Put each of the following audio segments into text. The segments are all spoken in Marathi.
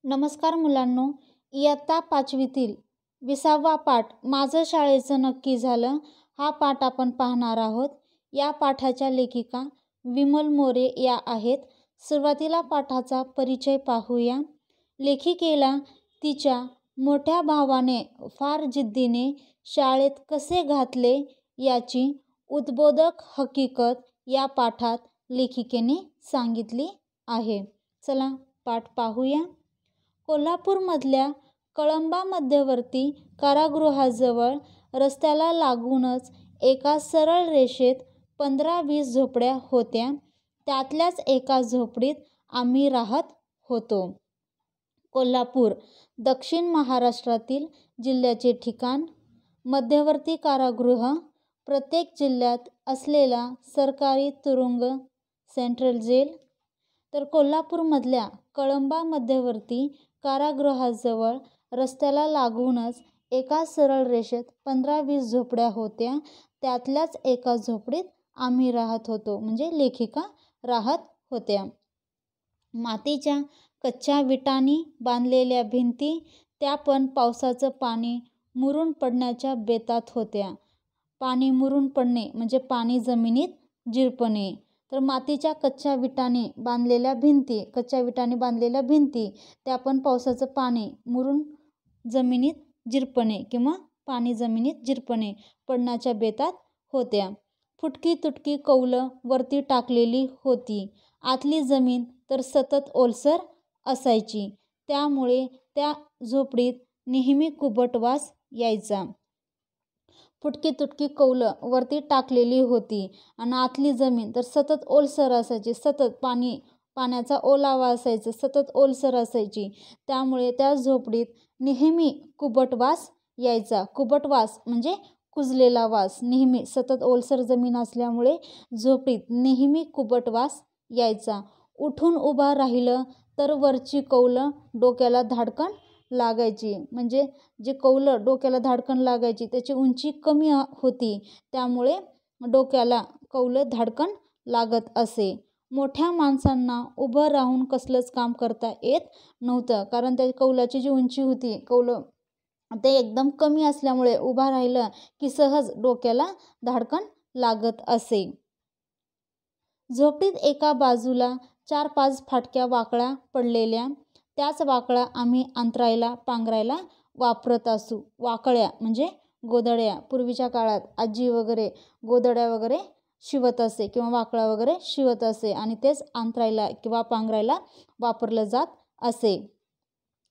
नमस्कार मुलांनो, इयत्ता 5वीतील 20वा पाठ माझं शाळेचं नक्की झालं हा पाठ आपण पाहणार आहोत. या पाठाच्या लेखिका विमल मोरे या आहेत. सुरुवातीला पाठाचा परिचय पाहूया. लेखिकेला तिच्या मोठ्या भावाने फार जिद्दीने शाळेत कसे घातले याची उद्बोधक हकीकत या पाठात लेखिकेने सांगितली आहे. चला पाठ पाहूया. कोल्हापूरमधल्या कळंबा मध्यवर्ती कारागृहाजवळ रस्त्याला लागूनच एका सरळ रेषेत 15-20 झोपड्या होत्या. त्यातल्याच एका झोपडीत आम्ही राहत होतो. कोल्हापूर दक्षिण महाराष्ट्रातील जिल्ह्याचे ठिकाण. मध्यवर्ती कारागृह प्रत्येक जिल्ह्यात असलेला सरकारी तुरुंग सेंट्रल जेल. तर कोल्हापूरमधल्या कळंबा मध्यवर्ती कारागृहाजवळ रस्त्याला लागूनच एका सरळ रेषेत 15-20 झोपड्या होत्या. त्यातल्याच एका झोपडीत आम्ही राहत होतो, म्हणजे लेखिका राहत होत्या. मातीच्या कच्च्या विटांनी बांधलेल्या भिंती, त्या पण पावसाचं पाणी मुरून पडण्याच्या बेतात होत्या. पाणी मुरून पडणे म्हणजे पाणी जमिनीत जिरपणे. तर मातीच्या कच्च्या विटांनी बांधलेल्या भिंती त्या पण पावसाचं पाणी मुरून जमिनीत जिरपणे किंवा पाणी जमिनीत जिरपणे पडण्याच्या बेतात होत्या. फुटकी तुटकी कौलं वरती टाकलेली होती. आतली जमीन तर सतत ओलसर असायची. त्यामुळे त्या झोपडीत नेहमी कुबट वास यायचा. फुटकी तुटकी कौलं वरती टाकलेली होती आणि आतली जमीन तर सतत ओलसर असायची. सतत पाण्याचा ओलावा असायचा, सतत ओलसर असायची. त्यामुळे त्या झोपडीत नेहमी कुबट वास यायचा. कुबट वास म्हणजे कुजलेला वास. नेहमी सतत ओलसर जमीन असल्यामुळे झोपडीत नेहमी कुबट वास यायचा. उठून उभा राहिलं तर वरची कौलं डोक्याला धाडकन लागायची. म्हणजे जे कौलं डोक्याला धाडकन लागायची त्याची उंची कमी होती, त्यामुळे डोक्याला कौलं धाडकन लागत असे. मोठ्या माणसांना उभं राहून कसलंच काम करता येत नव्हतं, कारण त्या कौलाची जी उंची होती, कौलं ते एकदम कमी असल्यामुळे उभा राहिलं की सहज डोक्याला धाडकन लागत असे. झोपडीत एका बाजूला 4-5 फाटक्या वाकळा पडलेल्या. त्याच वाकळा आम्ही अंतरायला पांघरायला वापरत असू. वाकळ्या म्हणजे गोधड्या. पूर्वीच्या काळात आजी वगैरे गोधड्या वगैरे शिवत असे किंवा वाकळा वगैरे शिवत असे आणि तेच अंतरायला किंवा पांघरायला वापरलं जात असे.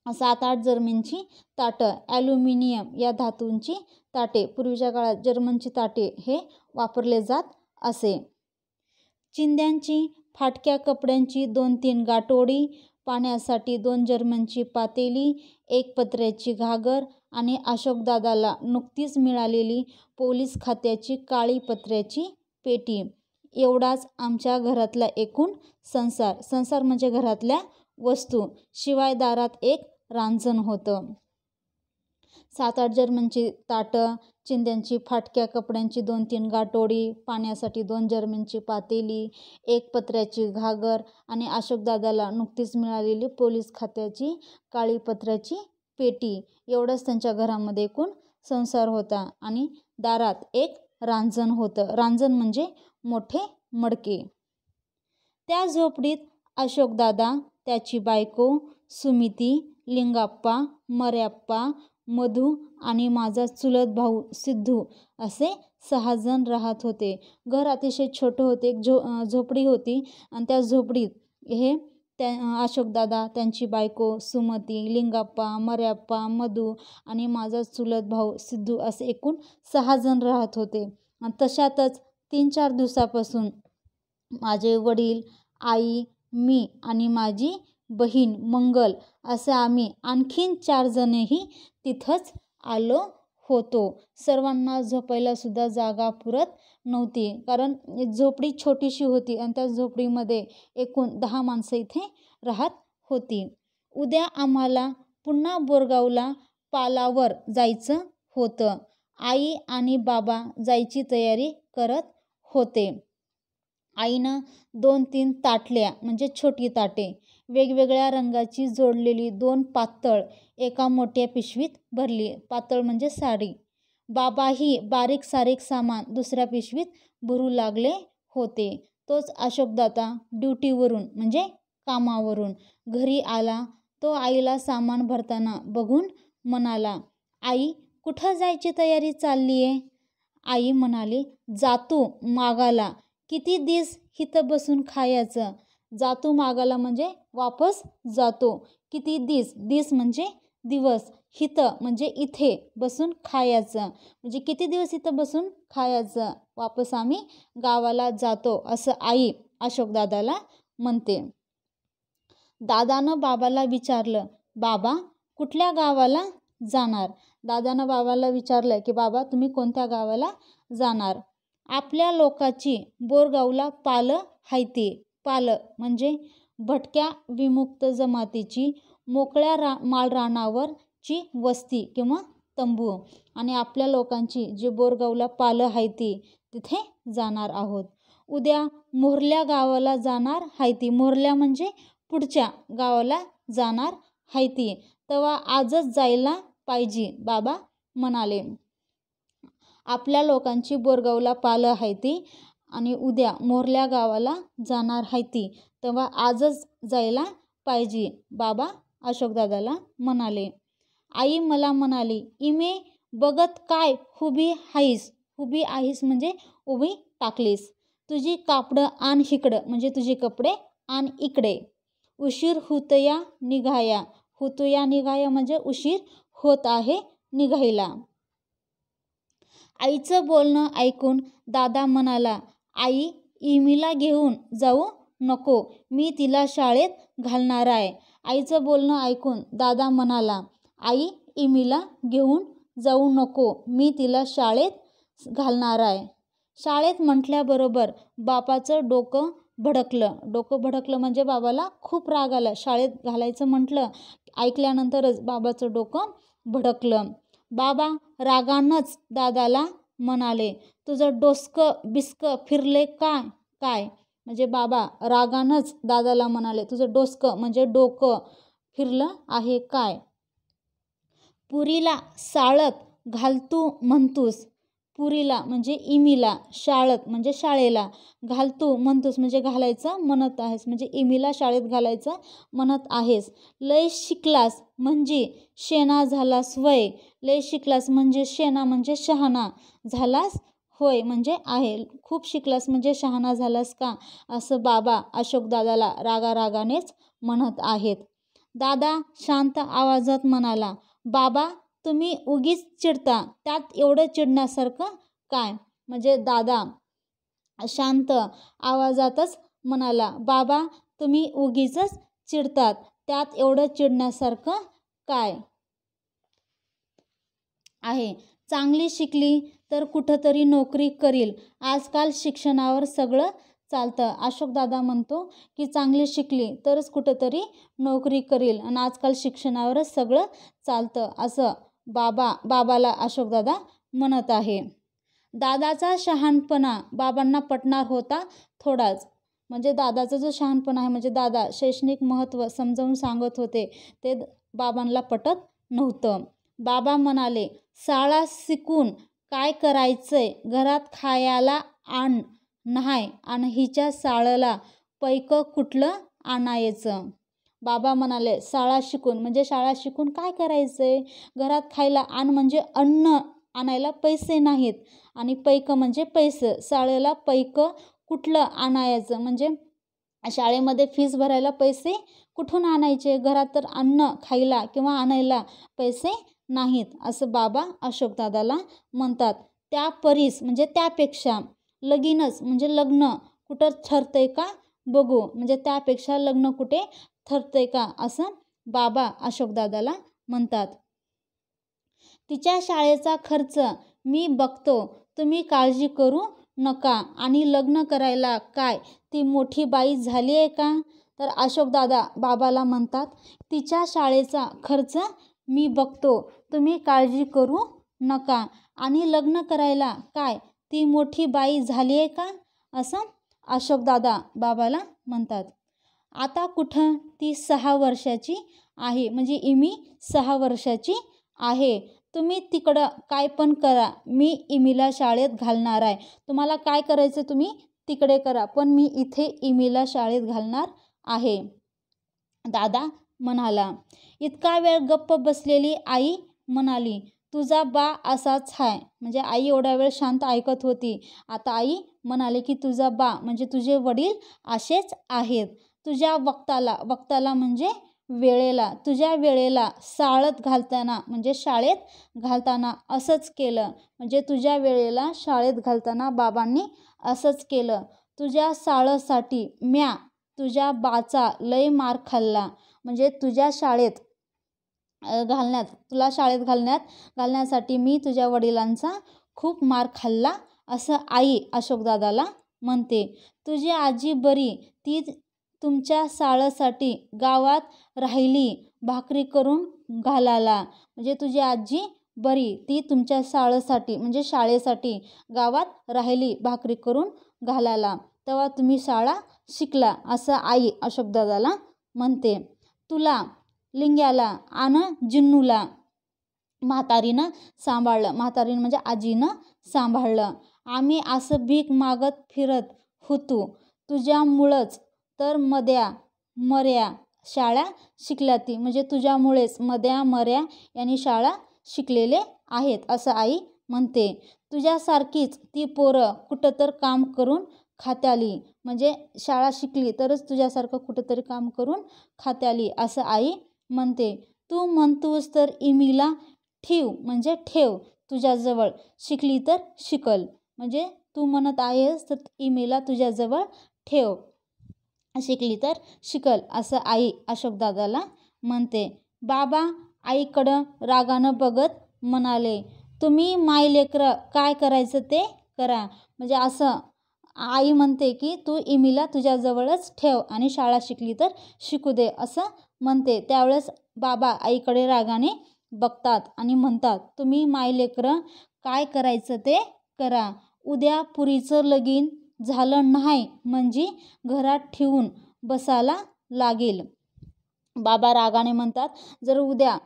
7-8 जर्मनची ताटं, ॲल्युमिनियम या धातूंची ताटे, पूर्वीच्या काळात जर्मनची ताटे हे वापरले जात असे. चिंध्यांची, फाटक्या कपड्यांची 2-3 गाठोडी, पाण्यासाठी 2 जर्मनची पातेली, 1 पत्र्याची घागर आणि अशोकदादाला नुकतीच मिळालेली पोलीस खात्याची काळी पत्र्याची पेटी, एवढाच आमच्या घरातला एकूण संसार. संसार म्हणजे घरातल्या वस्तू. शिवाय दारात एक रांजण होतं. 7-8 जर्मनची ताटं, चिंध्यांची, फाटक्या कपड्यांची 2-3 गाठोडी, पाण्यासाठी 2 जर्मनची पातेली, 1 पत्र्याची घागर आणि अशोकदादाला नुकतीच मिळालेली पोलीस खात्याची काळी पत्र्याची पेटी, एवढंच त्यांच्या घरामध्ये एकूण संसार होता. आणि दारात एक रांजण होतं. रांजण म्हणजे मोठे मडके. त्या झोपडीत अशोकदादा, त्याची बायको सुमिती, लिंगाप्पा, मर्याप्पा, मधू आणि माझा चुलत भाऊ सिद्धू असे 6 जण राहत होते. घर अतिशय छोटं होते. एक झोपडी होती आणि त्या झोपडीत हे अशोकदादा, त्यांची बायको सुमती, लिंगाप्पा, मर्याप्पा, मधू आणि माझा चुलत भाऊ सिद्धू असे एकूण 6 जण राहत होते. आणि तशातच 3-4 दिवसापासून माझे वडील, आई, मी आणि माझी बहीण मंगल असे आम्ही आणखीन 4 जणही तिथंच आलो होतो. सर्वांना झोपायला सुद्धा जागा पुरत नव्हती, कारण झोपडी छोटीशी होती आणि त्या झोपडीमध्ये एकूण 10 माणसं इथे राहत होती. उद्या आम्हाला पुन्हा बोरगावला पालावर जायचं होतं. आई आणि बाबा जायची तयारी करत होते. आईनं 2-3 ताटल्या म्हणजे छोटी ताटे, वेगवेगळ्या रंगाची जोडलेली 2 पातळ एका मोठ्या पिशवीत भरली. पातळ म्हणजे साडी. बाबाही बारीक सारीक सामान दुसऱ्या पिशवीत भरू लागले होते. तोच अशोकदादा ड्युटीवरून म्हणजे कामावरून घरी आला. तो आईला सामान भरताना बघून म्हणाला, आई, कुठं जायची तयारी चालली आहे? आई म्हणाली, जातो मागाला. किती दिस हिथं बसून खायचं? जातो मागाला म्हणजे वापस जातो. किती दिस? दिस म्हणजे दिवस. हिथं म्हणजे इथे बसून खायचं. म्हणजे किती दिवस इथं बसून खायचं? वापस आम्ही गावाला जातो, असं आई अशोकदादाला म्हणते. दादानं बाबाला विचारलं, बाबा, कुठल्या गावाला जाणार? दादानं बाबाला विचारलं की बाबा, तुम्ही कोणत्या गावाला जाणार? आपल्या लोकाची बोरगावला पालं हायती. पालं म्हणजे भटक्या विमुक्त जमातीची मोकळ्या माळरानावरची वस्ती किंवा तंबू. आणि आपल्या लोकांची जे बोरगावला पालं हायती तिथे जाणार आहोत. उद्या मोरल्या गावाला जाणार हायती. मोरल्या म्हणजे पुढच्या गावाला जाणार हायती. तेव्हा आजच जायला पाहिजे, बाबा म्हणाले. आपल्या लोकांची बोरगावला पालं हायती आणि उद्या मोरल्या गावाला जाणार हायती. तेव्हा आजच जायला पाहिजे, बाबा अशोकदादाला म्हणाले. आई मला म्हणाली, इमे बघत काय हुबी हाईस? हुबी आहेस म्हणजे उभी टाकलीस. तुझी कापडं आण इकडं म्हणजे तुझे कपडे आण इकडे. उशीर हुतया निघाया. हुतया निघाया म्हणजे उशीर होत आहे निघायला. आईचं बोलणं ऐकून दादा म्हणाला, आई, इमीला घेऊन जाऊ नको, मी तिला शाळेत घालणार आहे. आईचं बोलणं ऐकून दादा म्हणाला, आई, इमीला घेऊन जाऊ नको, मी तिला शाळेत घालणार आहे. शाळेत म्हटल्याबरोबर बापाचं डोकं भडकलं. डोकं भडकलं म्हणजे बाबाला खूप राग आला. शाळेत घालायचं म्हटलं, ऐकल्यानंतरच बाबाचं डोकं भडकलं. बाबा रागानंच दादाला म्हणाले, तुझं डोसकं बिस्कं फिरले का काय? म्हणजे बाबा रागानंच दादाला म्हणाले, तुझं डोसकं म्हणजे डोकं फिरलं आहे काय? पुरीला शाळेत घालतू म्हणतूस. पुरीला म्हणजे इमीला, शाळेत म्हणजे शाळेला, घालतू म्हणतूस म्हणजे घालायचं म्हणत आहेस, म्हणजे इमीला शाळेत घालायचं म्हणत आहेस. लय शिकलास म्हणजे शेणा झालास वय. लय शिकलास म्हणजे शेणा म्हणजे शहाणा झालास होय म्हणजे आहे. खूप शिकलास म्हणजे शहाणा झालास का, असं बाबा अशोकदादाला रागारागानेच म्हणत आहेत. दादा शांत आवाजात म्हणाला, बाबा, तुम्ही उगीच चिडता, त्यात एवढं चिडण्यासारखं काय? म्हणजे दादा शांत आवाजातच म्हणाला, बाबा, तुम्ही उगीचच चिडतात, त्यात एवढं चिडण्यासारखं काय आहे? चांगली शिकली तर कुठंतरी नोकरी करील. आजकाल शिक्षणावर सगळं चालतं. अशोकदादा म्हणतो की चांगली शिकली तरच कुठंतरी नोकरी करील आणि आजकाल शिक्षणावरच सगळं चालतं, असं बाबाला अशोकदादा म्हणत आहे. दादाचा शहाणपणा बाबांना पटणार होता थोडाच. म्हणजे दादाचा जो शहाणपणा आहे, म्हणजे दादा शैक्षणिक महत्त्व समजावून सांगत होते, ते बाबांना पटत नव्हतं. बाबा म्हणाले, शाळा शिकून काय करायचंय? घरात खायला आण नाही आणि हिच्या शाळेला पैकं कुठलं आणायचं? बाबा म्हणाले, शाळा शिकून म्हणजे शाळा शिकून काय करायचंय? घरात खायला आण म्हणजे अन्न आणायला पैसे नाहीत आणि पैकं म्हणजे पैसे. शाळेला पैकं कुठलं आणायचं म्हणजे शाळेमध्ये फीस भरायला पैसे कुठून आणायचे? घरात तर अन्न खायला किंवा आणायला पैसे नाहीत, असं बाबा अशोकदादाला म्हणतात. त्या परीस म्हणजे त्यापेक्षा, लगीनच म्हणजे लग्न कुठं ठरतंय का बघू, म्हणजे त्यापेक्षा लग्न कुठे ठरतंय का, असं बाबा अशोकदादाला म्हणतात. तिच्या शाळेचा खर्च मी बघतो, तुम्ही काळजी करू नका. आणि लग्न करायला काय ती मोठी बाई झाली आहे का? तर अशोकदादा बाबाला म्हणतात, तिच्या शाळेचा खर्च मी बघतो, तुम्ही काळजी करू नका. आणि लग्न करायला काय ती मोठी बाई झाली आहे का, असं अशोकदादा बाबाला म्हणतात. आता कुठं ती 6 वर्षाची आहे, म्हणजे इमी 6 वर्षाची आहे. तुम्ही तिकडं काय पण करा, मी इमीला शाळेत घालणार आहे. तुम्हाला काय करायचं तुम्ही तिकडे करा, पण मी इथे इमीला शाळेत घालणार आहे, दादा म्हणाला. इतका वेळ गप्प बसलेली आई म्हणाली, तुझा बा असाच आहे. म्हणजे आई एवढा वेळ शांत ऐकत होती. आता आई म्हणाले की तुझा बा म्हणजे तुझे वडील असेच आहेत. तुझ्या वक्ताला म्हणजे वेळेला, तुझ्या वेळेला शाळेत घालताना म्हणजे शाळेत घालताना असंच केलं. म्हणजे तुझ्या वेळेला शाळेत घालताना बाबांनी असंच केलं. तुझ्या शाळेसाठी म्या तुझ्या बाचा लय मार खाल्ला. म्हणजे तुझ्या शाळेत तुला शाळेत घालण्यासाठी मी तुझ्या वडिलांचा खूप मार खाल्ला, असं आई अशोकदादाला म्हणते. तुझी आजी बरी, ती तुमच्या शाळेसाठी गावात राहिली भाकरी करून घालायला. म्हणजे तुझी आजी बरी, ती तुमच्या शाळेसाठी म्हणजे शाळेसाठी गावात राहिली भाकरी करून घालायला, तेव्हा तुम्ही शाळा शिकला, असं आई अशोकदादाला म्हणते. तुला लिंग्याला आणि जिन्नूला म्हातारीनं सांभाळलं. म्हातारीनं म्हणजे आजीनं सांभाळलं. आम्ही असं भीक मागत फिरत होतो. तुझ्यामुळंच तर मर्या शाळा शिकल्या. ती म्हणजे तुझ्यामुळेच मर्या यांनी शाळा शिकलेले आहेत, असं आई म्हणते. तुझ्यासारखीच ती पोरं कुठं तर काम करून खात्याली. म्हणजे शाळा शिकली तरच तुझ्यासारखं कुठंतरी काम करून खात्याली, असं आई म्हणते. तू म्हणतोस तर इमीला म्हणजे ठेव तुझ्याजवळ, शिकली तर शिकल. म्हणजे तू म्हणत आहेस तर इमीला तुझ्याजवळ ठेव, शिकली तर शिकल, असं आई अशोकदादाला म्हणते. बाबा आईकडं रागानं बघत म्हणाले, तुम्ही मायलेकरं काय करायचं ते करा. म्हणजे असं आई म्हणते की तू इमीला तुझ्याजवळच ठेव आणि शाळा शिकली तर शिकू दे, असं म्हणते. त्यावेळेस बाबा आईकडे रागाने बघतात आणि म्हणतात, तुम्ही मायलेकरं काय करायचं ते करा. उद्या पुरीचं लगीन झालं नाही म्हणजे घरात ठेवून बसायला लागेल. बाबा रागाने म्हणतात, जर उद्या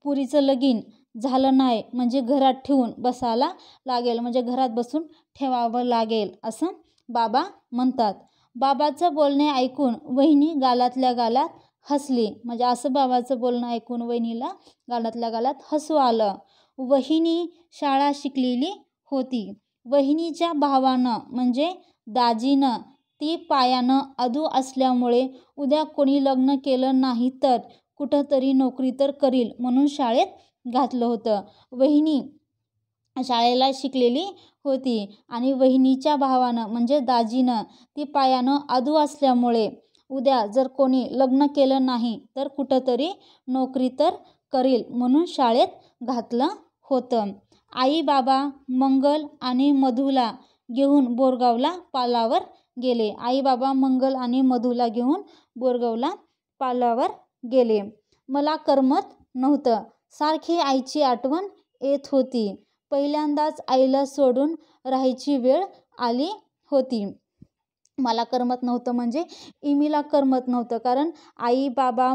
पुरीचं लगीन झालं नाही म्हणजे घरात ठेवून बसायला लागेल, म्हणजे घरात बसून ठेवावं लागेल, असं बाबा म्हणतात. बाबाचं बोलणे ऐकून वहिनी गालातल्या गालात हसली. म्हणजे असं बाबाचं बोलणं ऐकून वहिनीला गालातल्या गालात हसू आलं. वहिनी शाळा शिकलेली होती. वहिनीच्या भावानं म्हणजे दाजीनं ती पायानं अधू असल्यामुळे उद्या कोणी लग्न केलं नाही तर कुठंतरी नोकरी तर करील म्हणून शाळेत घातलं होतं. वहिनी शाळेला शिकलेली होती आणि वहिनीच्या भावानं म्हणजे दाजीनं ती पायानं अधू असल्यामुळे उद्या जर कोणी लग्न केलं नाही तर कुठंतरी नोकरी तर करील म्हणून शाळेत घातलं होतं. आई बाबा मंगल आणि मधूला घेऊन बोरगावला पालावर गेले. आई बाबा मंगल आणि मधूला घेऊन बोरगावला पालावर गेले. मला करमत नव्हतं. सारखी आईची आठवण येत होती. पहिल्यांदाच आईला सोडून राहायची वेळ आली होती. मला करमत नव्हतं म्हणजे इमीला करमत नव्हतं, कारण आई बाबा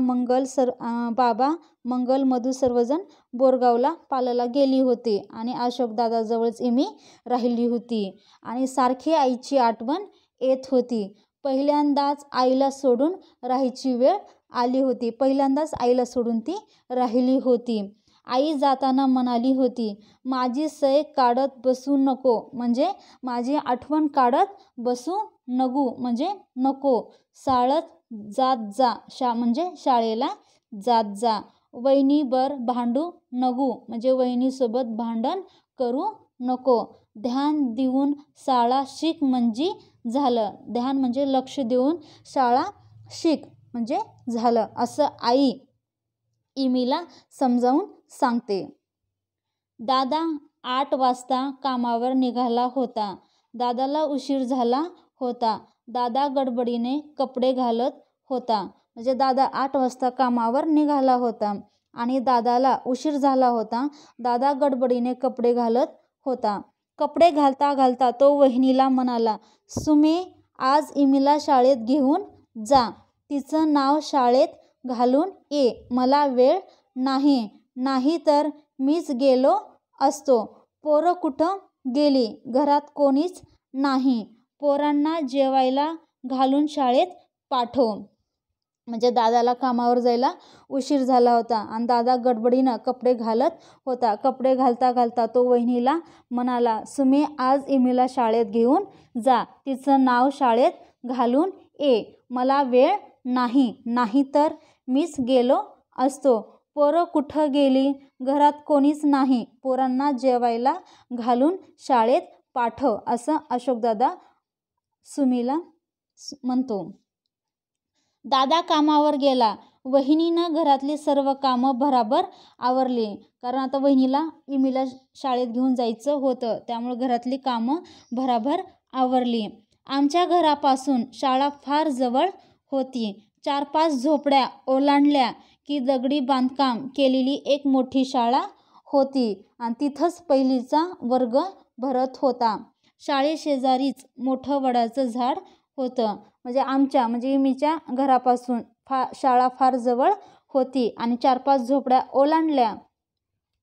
मंगल मधू सर्वजण बोरगावला पालाला गेली होती आणि अशोकदादाजवळच इमी राहिली होती आणि सारखी आईची आठवण येत होती. पहिल्यांदाच आईला सोडून राहायची वेळ आली होती. पहिल्यांदाच आईला सोडून ती राहिली होती. आई जाताना म्हणाली होती, माझी सय काढत बसू नको. म्हणजे माझी आठवण काढत बसू म्हणजे नको. शाळेत जात जा. म्हणजे शाळेला जात जा. वहिनीबर भांडू नको. म्हणजे वहिनीसोबत भांडण करू नको. ध्यान देऊन शाळा शिक म्हणजे झालं. ध्यान म्हणजे लक्ष देऊन शाळा शिक म्हणजे झालं, असं आई इमीला समजावून सांगते. दादा 8 वाजता कामावर निघाला होता. दादाला उशीर झाला होता. दादा गडबडीने कपडे घालत होता. म्हणजे दादा 8 वाजता कामावर निघाला होता आणि दादाला उशीर झाला होता. दादा गडबडीने कपडे घालत होता. कपडे घालता घालता तो वहिनीला म्हणाला, सुमे आज इमीला शाळेत घेऊन जा. तिचं नाव शाळेत घालून ये. मला वेळ नाही, नाही तर मीच गेलो असतो. पोरं कुठं गेली? घरात कोणीच नाही. पोरांना जेवायला घालून शाळेत पाठव. म्हणजे दादाला कामावर जायला उशीर झाला होता आणि दादा गडबडीनं कपडे घालत होता. कपडे घालता घालता तो वहिनीला म्हणाला, सुमे आज इमीला शाळेत घेऊन जा. तिचं नाव शाळेत घालून ये. मला वेळ नाही, नाही तर मीच गेलो असतो. पोरं कुठं गेली? घरात कोणीच नाही. पोरांना जेवायला घालून शाळेत पाठव, असं अशोकदादा सुमीला म्हणतो. दादा कामावर गेला. वहिनीनं घरातली सर्व कामं भराभर आवरली. कारण आता वहिनीला इमीला शाळेत घेऊन जायचं होतं, त्यामुळे घरातली कामं भराभर आवरली. आमच्या घरापासून शाळा फार जवळ होती. 4-5 झोपड्या ओलांडल्या की दगडी बांधकाम केलेली एक मोठी शाळा होती आणि तिथंच पहिलीचा वर्ग भरत होता. शाळेशेजारीच मोठं वडाचं झाड होतं. म्हणजे इमीच्या घरापासून शाळा फार जवळ होती आणि 4-5 झोपड्या ओलांडल्या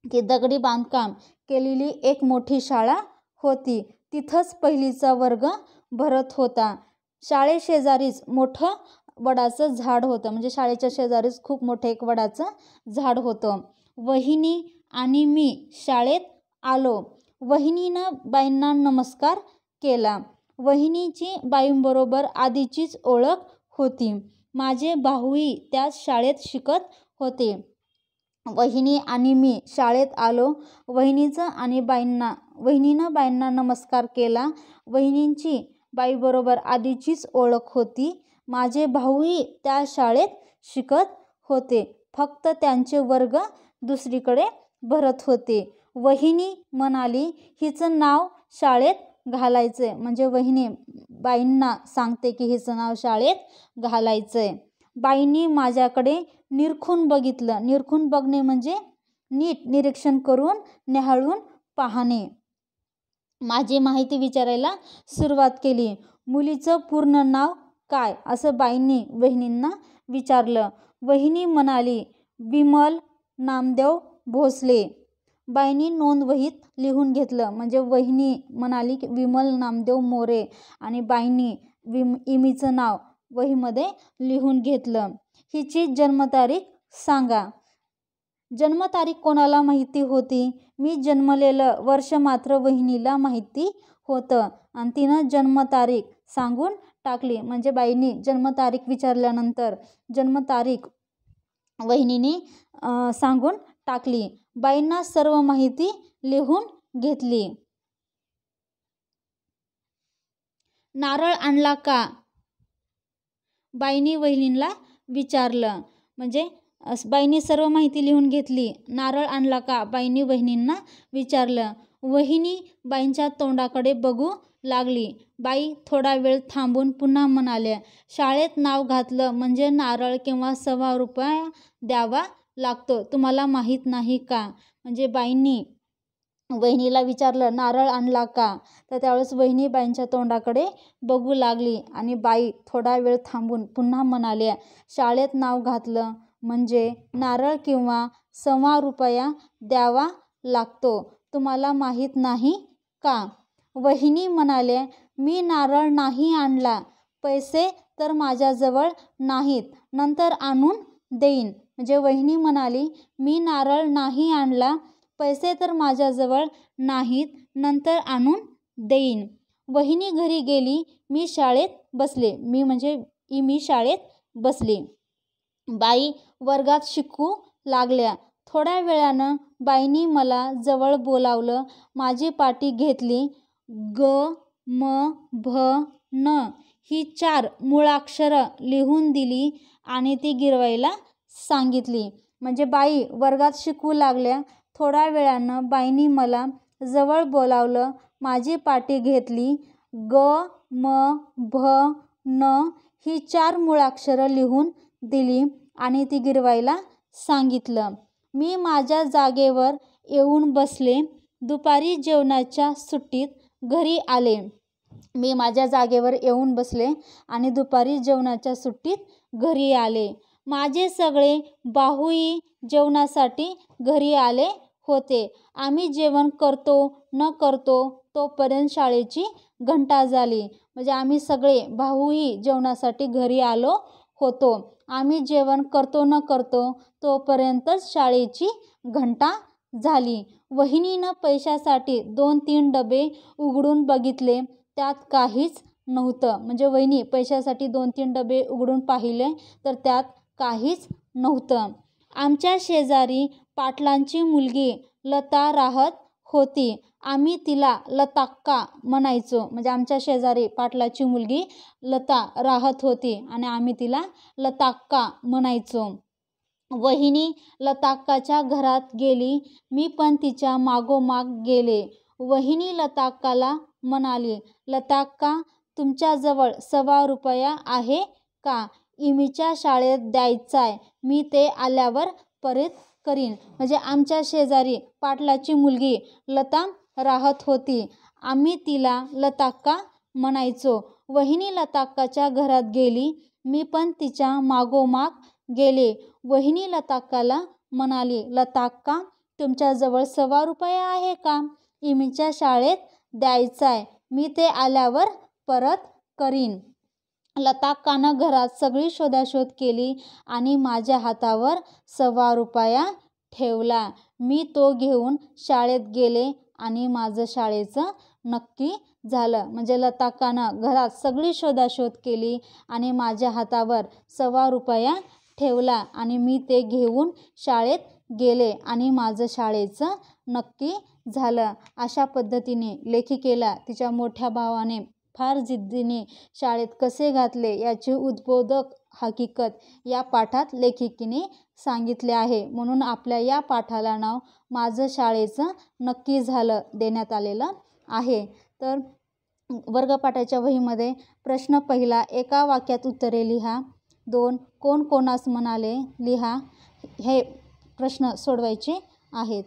की दगडी बांधकाम केलेली एक मोठी शाळा होती. तिथंच पहिलीचा वर्ग भरत होता. शाळेशेजारीच मोठं वडाचं झाड होतं. म्हणजे शाळेच्या शेजारीच खूप मोठं एक वडाचं झाड होतं. वहिनी आणि मी शाळेत आलो. वहिनीनं बाईंना नमस्कार केला. वहिनीची बाईंबरोबर आधीचीच ओळख होती. माझे भाऊही त्याच शाळेत शिकत होते. वहिनी आणि मी शाळेत आलो. वहिनीनं बाईंना नमस्कार केला. वहिनींची बाईबरोबर आधीचीच ओळख होती. माझे भाऊही त्या शाळेत शिकत होते, फक्त त्यांचे वर्ग दुसरीकडे भरत होते. वहिनी म्हणाली, हिचं नाव शाळेत घालायचंय. म्हणजे वहिनी बाईंना सांगते की हिचं नाव शाळेत घालायचंय. बाईंनी माझ्याकडे निरखून बघितलं. निरखून बघणे म्हणजे नीट निरीक्षण करून न्याहाळून पाहणे. माझी माहिती विचारायला सुरुवात केली. मुलीचं पूर्ण नाव काय? असं बाईंनी वहिनींना विचारलं. वहिनी म्हणाली, विमल नामदेव भोसले. बाईंनी नोंदवहीत लिहून घेतलं. म्हणजे वहिनी म्हणाली की विमल नामदेव मोरे आणि बाईंनी इमीचं नाव वहीमध्ये लिहून घेतलं. हिची जन्मतारीख सांगा. जन्मतारीख कोणाला माहिती होती? मी जन्मलेलं वर्ष मात्र वहिनीला माहिती होतं आणि तिनं जन्मतारीख सांगून टाकली. म्हणजे बाईंनी जन्मतारीख विचारल्यानंतर जन्मतारीख वहिनीने सांगून टाकली. बाईंना सर्व माहिती लिहून घेतली. नारळ आणला का? बाईंनी वहिनीला विचारलं. म्हणजे बाईंनी सर्व माहिती लिहून घेतली. नारळ आणला का? बाईंनी वहिनींना विचारलं. वहिनी बाईंच्या तोंडाकडे बघू लागली. बाई थोडा वेळ थांबून पुन्हा म्हणाल्या, शाळेत नाव घातलं म्हणजे नारळ किंवा ₹1.25 द्यावा लागतो, तुम्हाला माहीत नाही का? म्हणजे बाईंनी वहिनीला विचारलं, नारळ आणला का? तर त्यावेळेस वहिनी बाईंच्या तोंडाकडे बघू लागली आणि बाई थोडा वेळ थांबून पुन्हा म्हणाल्या, शाळेत नाव घातलं म्हणजे नारळ किंवा ₹1.25 द्यावा लागतो, तुम्हाला माहीत नाही का? वहिनी म्हणाल्या, मी नारळ नाही आणला. पैसे तर माझ्याजवळ नाहीत, नंतर आणून देईन. म्हणजे वहिनी म्हणाली, मी नारळ नाही आणला. पैसे तर माझ्याजवळ नाहीत, नंतर आणून देईन. वहिनी घरी गेली. मी शाळेत बसले. मी शाळेत बसले. बाई वर्गात शिकू लागल्या. थोड्या वेळानं बाईंनी मला जवळ बोलावलं. माझी पाटी घेतली. ग, म, भ, न ही 4 मूळाक्षरं लिहून दिली आणि ती गिरवायला सांगितली. म्हणजे बाई वर्गात शिकू लागल्या. थोड्या वेळानं बाईंनी मला जवळ बोलावलं. माझी पाटी घेतली. ग, म, भ, न ही 4 मूळाक्षरं लिहून दिली आणि ती गिरवायला सांगितलं. मी माझ्या जागेवर येऊन बसले. दुपारी जेवणाच्या सुट्टीत घरी आले. मी माझ्या जागेवर येऊन बसले आणि दुपारी जेवणाच्या सुट्टीत घरी आले. माझे सगळे भाऊही जेवणासाठी घरी आले होते. आम्ही जेवण करतो न करतो तोपर्यंत शाळेची घंटा झाली. म्हणजे आम्ही सगळे भाऊही जेवणासाठी घरी आलो होतो. आम्ही जेवण करतो न करतो तोपर्यंतच शाळेची घंटा झाली. वहिनीनं पैशासाठी 2-3 डबे उघडून बघितले, त्यात काहीच नव्हतं. म्हणजे वहिनी पैशासाठी 2-3 डबे उघडून पाहिले तर त्यात काहीच नव्हतं. आमच्या शेजारी पाटलांची मुलगी लता राहत होती. आम्ही तिला लताक्का म्हणायचो. म्हणजे आमच्या शेजारी पाटलाची मुलगी लता राहत होती आणि आम्ही तिला लताक्का म्हणायचो. वहिनी लताक्काच्या घरात गेली. मी पण तिच्या मागोमाग गेले. वहिनी लताक्काला म्हणाली, लताक्का, तुमच्याजवळ ₹1.25 आहे का? इमीच्या शाळेत द्यायचाय. मी ते आल्यावर परत करीन. म्हणजे आमच्या शेजारी पाटलाची मुलगी लता राहत होती. आम्ही तिला लताक्का म्हणायचो. वहिनी लताक्काच्या घरात गेली. मी पण तिच्या मागोमाग गेले. वहिनी लताक्काला म्हणाली, लताक्का, तुमच्याजवळ ₹1.25 आहे का? इमीच्या शाळेत द्यायचाय. मी ते आल्यावर परत करीन. लताक्कानं घरात सगळी शोधाशोध केली आणि माझ्या हातावर ₹1.25 ठेवला. मी तो घेऊन शाळेत गेले आणि माझं शाळेचं नक्की झालं. म्हणजे लताक्कानं घरात सगळी शोधाशोध केली आणि माझ्या हातावर ₹1.25 ठेवला आणि मी ते घेऊन शाळेत गेले आणि माझं शाळेचं नक्की झालं. अशा पद्धतीने लेखिकेला तिच्या मोठ्या भावाने फार जिद्दीने शाळेत कसे घातले याची उद्बोधक हकीकत या पाठात लेखिकेने सांगितले आहे. म्हणून आपल्या या पाठाला नाव माझं शाळेचं नक्की झालं देण्यात आलेलं आहे. तर वर्गपाठाच्या वहीमध्ये प्रश्न पहिला, एका वाक्यात उत्तरे लिहा. 2, कोण कोणास म्हणाले लिहा. हे प्रश्न सोडवायचे आहेत.